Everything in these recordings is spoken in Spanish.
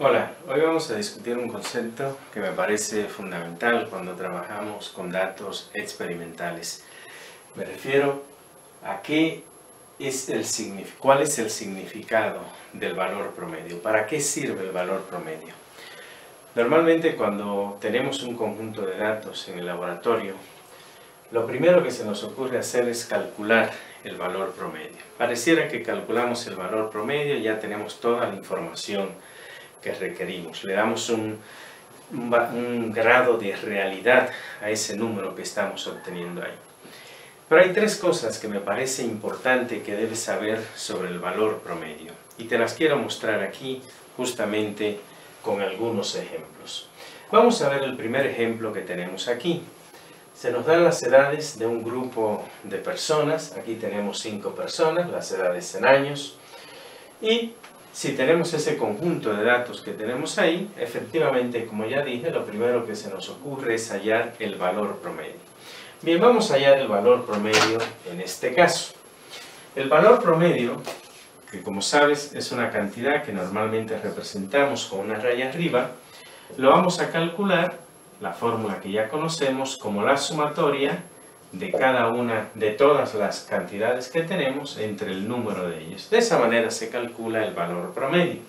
Hola, hoy vamos a discutir un concepto que me parece fundamental cuando trabajamos con datos experimentales. Me refiero a cuál es el significado del valor promedio, para qué sirve el valor promedio. Normalmente cuando tenemos un conjunto de datos en el laboratorio, lo primero que se nos ocurre hacer es calcular el valor promedio. Pareciera que calculamos el valor promedio y ya tenemos toda la información que requerimos. Le damos un grado de realidad a ese número que estamos obteniendo ahí. Pero hay tres cosas que me parece importante que debes saber sobre el valor promedio. Y te las quiero mostrar aquí justamente con algunos ejemplos. Vamos a ver el primer ejemplo que tenemos aquí. Se nos dan las edades de un grupo de personas. Aquí tenemos 5 personas, las edades en años. Y si tenemos ese conjunto de datos que tenemos ahí, efectivamente, como ya dije, lo primero que se nos ocurre es hallar el valor promedio. Bien, vamos a hallar el valor promedio en este caso. El valor promedio, que como sabes es una cantidad que normalmente representamos con una raya arriba, lo vamos a calcular, la fórmula que ya conocemos, como la sumatoria de cada una de todas las cantidades que tenemos entre el número de ellos. De esa manera se calcula el valor promedio.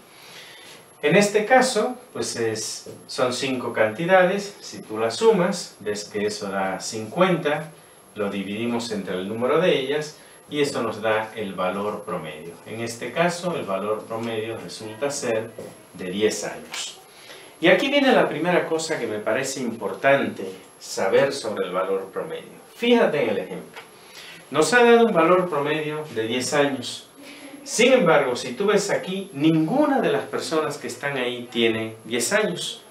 En este caso, pues son 5 cantidades. Si tú las sumas, ves que eso da 50, lo dividimos entre el número de ellas y esto nos da el valor promedio. En este caso, el valor promedio resulta ser de 10 años. Y aquí viene la primera cosa que me parece importante saber sobre el valor promedio. Fíjate en el ejemplo. Nos ha dado un valor promedio de 10 años. Sin embargo, si tú ves aquí, ninguna de las personas que están ahí tiene 10 años.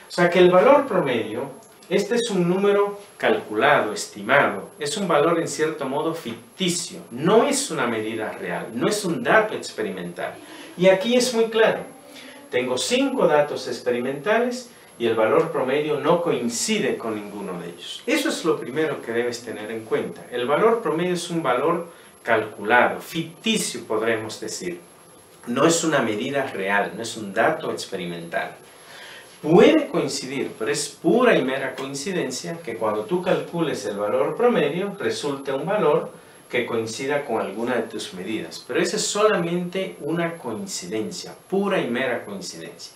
O sea que el valor promedio, este es un número calculado, estimado. Es un valor en cierto modo ficticio. No es una medida real, no es un dato experimental. Y aquí es muy claro. Tengo 5 datos experimentales y el valor promedio no coincide con ninguno de ellos. Eso es lo primero que debes tener en cuenta. El valor promedio es un valor calculado, ficticio podremos decir. No es una medida real, no es un dato experimental. Puede coincidir, pero es pura y mera coincidencia que cuando tú calcules el valor promedio resulte un valor que coincida con alguna de tus medidas. Pero esa es solamente una coincidencia, pura y mera coincidencia.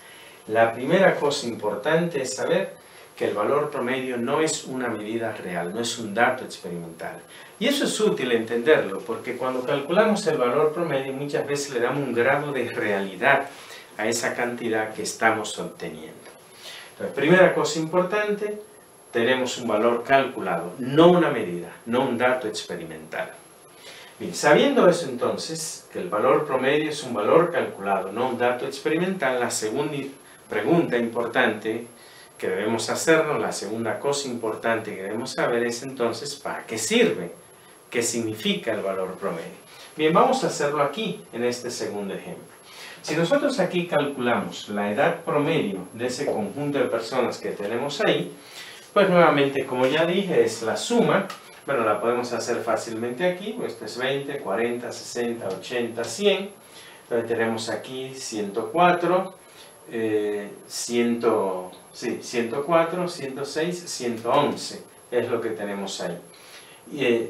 La primera cosa importante es saber que el valor promedio no es una medida real, no es un dato experimental. Y eso es útil entenderlo, porque cuando calculamos el valor promedio muchas veces le damos un grado de realidad a esa cantidad que estamos obteniendo. Entonces, primera cosa importante, tenemos un valor calculado, no una medida, no un dato experimental. Bien, sabiendo eso entonces, que el valor promedio es un valor calculado, no un dato experimental, la segunda pregunta importante que debemos hacernos, la segunda cosa importante que debemos saber es entonces, ¿para qué sirve? ¿Qué significa el valor promedio? Bien, vamos a hacerlo aquí, en este segundo ejemplo. Si nosotros aquí calculamos la edad promedio de ese conjunto de personas que tenemos ahí, pues nuevamente, como ya dije, es la suma. Bueno, la podemos hacer fácilmente aquí, pues esto es 20, 40, 60, 80, 100. Entonces tenemos aquí 104, 104, 106, 111. Es lo que tenemos ahí.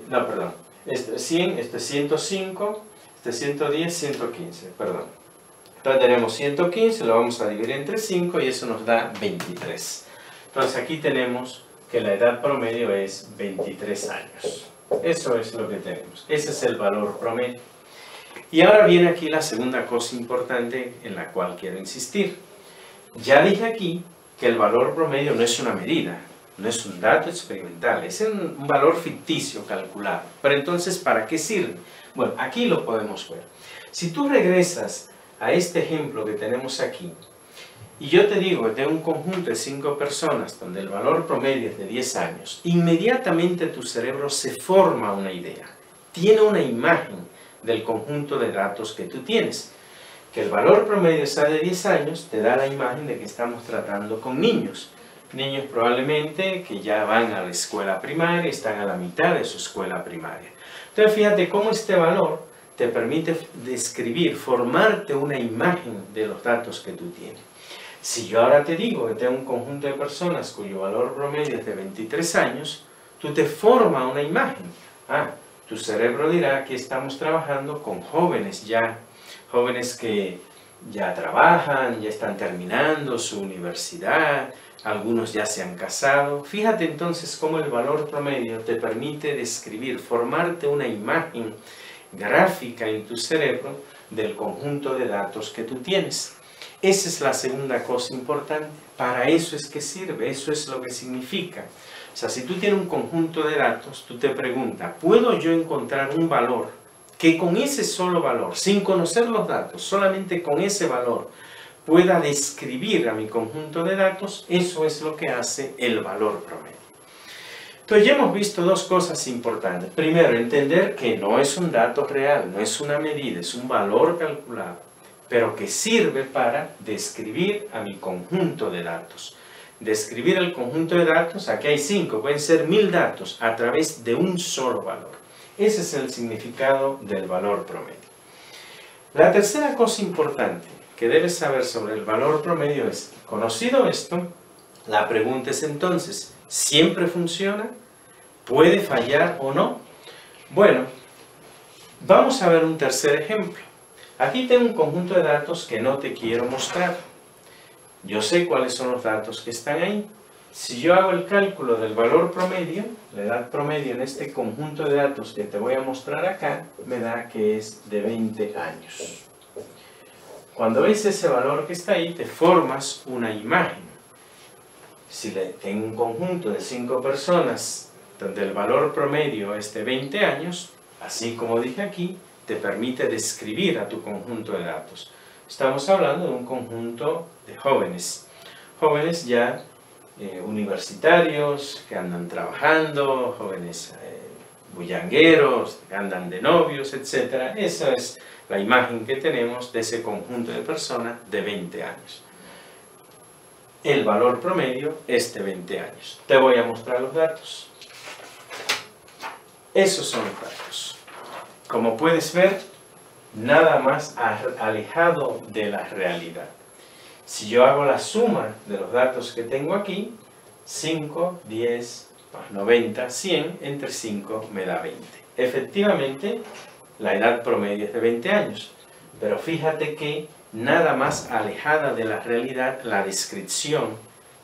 No, perdón. Esto es 100, esto es 105, esto es 110, 115, perdón. Entonces tenemos 115, lo vamos a dividir entre 5 y eso nos da 23. Entonces aquí tenemos que la edad promedio es 23 años. Eso es lo que tenemos. Ese es el valor promedio. Y ahora viene aquí la segunda cosa importante en la cual quiero insistir. Ya dije aquí que el valor promedio no es una medida, no es un dato experimental, es un valor ficticio calculado. Pero entonces, ¿para qué sirve? Bueno, aquí lo podemos ver. Si tú regresas a este ejemplo que tenemos aquí, y yo te digo que tengo un conjunto de 5 personas donde el valor promedio es de 10 años, inmediatamente tu cerebro se forma una idea, tiene una imagen del conjunto de datos que tú tienes. Que el valor promedio sea de 10 años te da la imagen de que estamos tratando con niños. Niños probablemente que ya van a la escuela primaria, están a la mitad de su escuela primaria. Entonces fíjate cómo este valor te permite describir, formarte una imagen de los datos que tú tienes. Si yo ahora te digo que tengo un conjunto de personas cuyo valor promedio es de 23 años, tú te formas una imagen. Tu cerebro dirá que estamos trabajando con jóvenes ya, jóvenes que ya trabajan, ya están terminando su universidad, algunos ya se han casado. Fíjate entonces cómo el valor promedio te permite describir, formarte una imagen gráfica en tu cerebro del conjunto de datos que tú tienes. Esa es la segunda cosa importante. Para eso es que sirve, eso es lo que significa. O sea, si tú tienes un conjunto de datos, tú te preguntas, ¿puedo yo encontrar un valor que con ese solo valor, sin conocer los datos, solamente con ese valor, pueda describir a mi conjunto de datos? Eso es lo que hace el valor promedio. Entonces ya hemos visto dos cosas importantes. Primero, entender que no es un dato real, no es una medida, es un valor calculado, pero que sirve para describir a mi conjunto de datos. Describir el conjunto de datos, aquí hay 5, pueden ser 1000 datos a través de un solo valor. Ese es el significado del valor promedio. La tercera cosa importante que debes saber sobre el valor promedio es, conocido esto, la pregunta es entonces, ¿siempre funciona? ¿Puede fallar o no? Bueno, vamos a ver un tercer ejemplo. Aquí tengo un conjunto de datos que no te quiero mostrar. Yo sé cuáles son los datos que están ahí. Si yo hago el cálculo del valor promedio, la edad promedio en este conjunto de datos que te voy a mostrar acá, me da que es de 20 años. Cuando ves ese valor que está ahí, te formas una imagen. Si tengo un conjunto de 5 personas donde el valor promedio es de 20 años, así como dije aquí, te permite describir a tu conjunto de datos. Estamos hablando de un conjunto de jóvenes. Jóvenes ya universitarios, que andan trabajando, jóvenes bullangueros, que andan de novios, etc. Esa es la imagen que tenemos de ese conjunto de personas de 20 años. El valor promedio es de 20 años. Te voy a mostrar los datos. Esos son los datos. Como puedes ver, nada más alejado de la realidad. Si yo hago la suma de los datos que tengo aquí, 5, 10, más 90, 100, entre 5 me da 20. Efectivamente, la edad promedio es de 20 años, pero fíjate que nada más alejada de la realidad la descripción,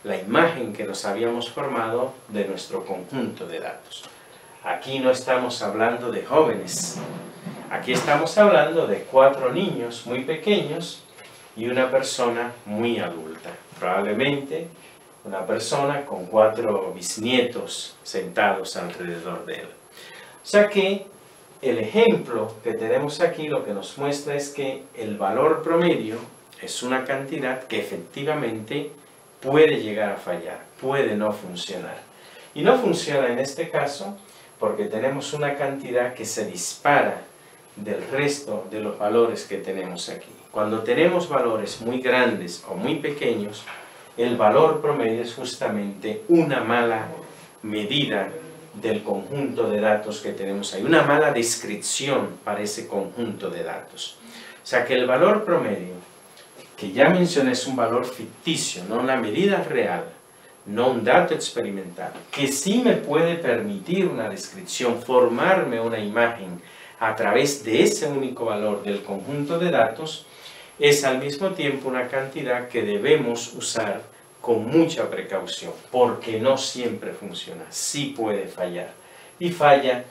la imagen que nos habíamos formado de nuestro conjunto de datos. Aquí no estamos hablando de jóvenes, aquí estamos hablando de 4 niños muy pequeños y una persona muy adulta. Probablemente una persona con 4 bisnietos sentados alrededor de él. O sea que el ejemplo que tenemos aquí lo que nos muestra es que el valor promedio es una cantidad que efectivamente puede llegar a fallar, puede no funcionar. Y no funciona en este caso porque tenemos una cantidad que se dispara del resto de los valores que tenemos aquí. Cuando tenemos valores muy grandes o muy pequeños, el valor promedio es justamente una mala medida del conjunto de datos que tenemos ahí, una mala descripción para ese conjunto de datos. O sea que el valor promedio, que ya mencioné, es un valor ficticio, no una medida real, no un dato experimental, que sí me puede permitir una descripción, formarme una imagen a través de ese único valor del conjunto de datos, es al mismo tiempo una cantidad que debemos usar con mucha precaución, porque no siempre funciona, sí puede fallar. Y falla,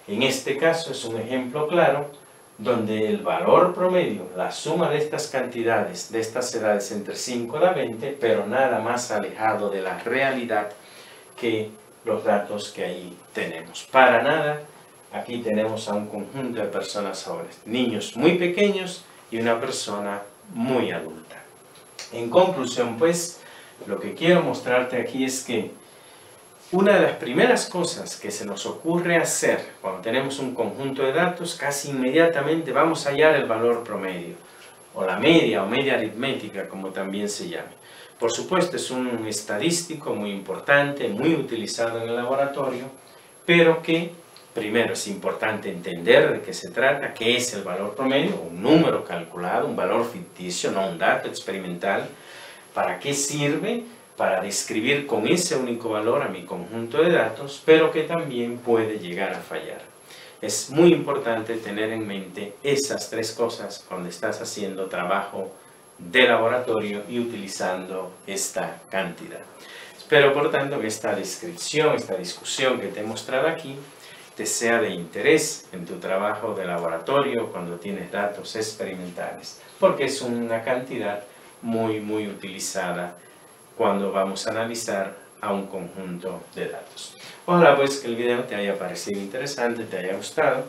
en este caso es un ejemplo claro, donde el valor promedio, la suma de estas cantidades, de estas edades entre 5 y 20, pero nada más alejado de la realidad que los datos que ahí tenemos. Para nada, aquí tenemos a un conjunto de personas jóvenes, niños muy pequeños y una persona muy adulta. En conclusión, pues, lo que quiero mostrarte aquí es que una de las primeras cosas que se nos ocurre hacer cuando tenemos un conjunto de datos, casi inmediatamente vamos a hallar el valor promedio, o la media o media aritmética, como también se llame. Por supuesto, es un estadístico muy importante, muy utilizado en el laboratorio, pero que Primero es importante entender de qué se trata, qué es el valor promedio, un número calculado, un valor ficticio, no un dato experimental. ¿Para qué sirve? Para describir con ese único valor a mi conjunto de datos, pero que también puede llegar a fallar. Es muy importante tener en mente esas tres cosas cuando estás haciendo trabajo de laboratorio y utilizando esta cantidad. Espero, por tanto, que esta descripción, esta discusión que te he mostrado aquí, te sea de interés en tu trabajo de laboratorio cuando tienes datos experimentales, porque es una cantidad muy utilizada cuando vamos a analizar a un conjunto de datos. Ojalá pues que el video te haya parecido interesante, te haya gustado.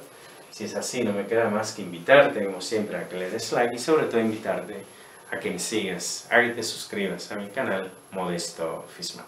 Si es así, no me queda más que invitarte, como siempre, a que le des like y sobre todo invitarte a que me sigas, a que te suscribas a mi canal Modesto Fisma.